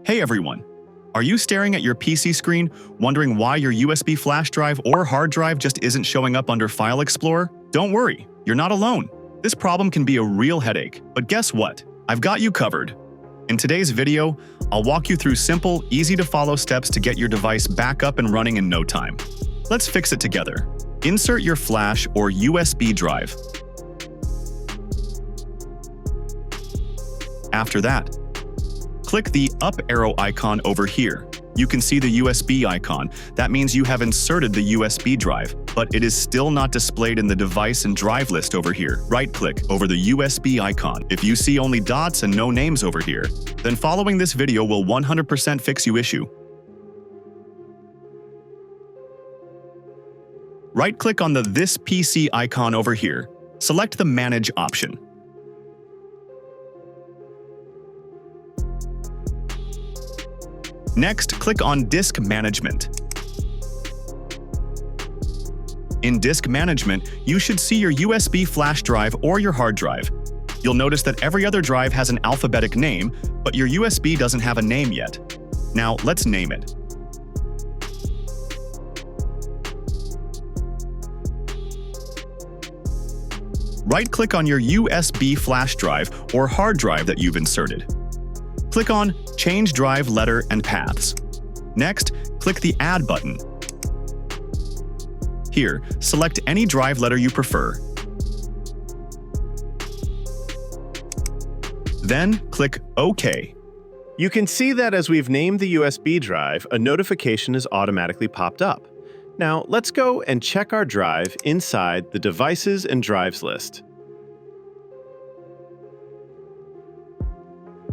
Hey everyone! Are you staring at your PC screen, wondering why your USB flash drive or hard drive just isn't showing up under File Explorer? Don't worry, you're not alone. This problem can be a real headache, but guess what? I've got you covered. In today's video, I'll walk you through simple, easy-to-follow steps to get your device back up and running in no time. Let's fix it together. Insert your flash or USB drive. After that, click the up arrow icon over here. You can see the USB icon. That means you have inserted the USB drive, but it is still not displayed in the device and drive list over here. Right-click over the USB icon. If you see only dots and no names over here, then following this video will 100% fix your issue. Right-click on the This PC icon over here. Select the Manage option. Next, click on Disk Management. In Disk Management, you should see your USB flash drive or your hard drive. You'll notice that every other drive has an alphabetic name, but your USB doesn't have a name yet. Now, let's name it. Right-click on your USB flash drive or hard drive that you've inserted. Click on Change Drive Letter and Paths. Next, click the Add button. Here, select any drive letter you prefer. Then, click OK. You can see that as we've named the USB drive, a notification is automatically popped up. Now, let's go and check our drive inside the Devices and Drives list.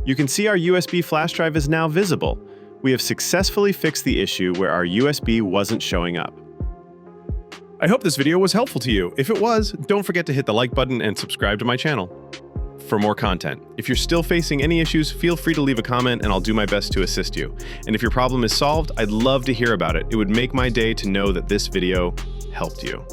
You can see our USB flash drive is now visible. We have successfully fixed the issue where our USB wasn't showing up. I hope this video was helpful to you. If it was, don't forget to hit the like button and subscribe to my channel for more content. If you're still facing any issues, feel free to leave a comment and I'll do my best to assist you. And if your problem is solved, I'd love to hear about it. It would make my day to know that this video helped you.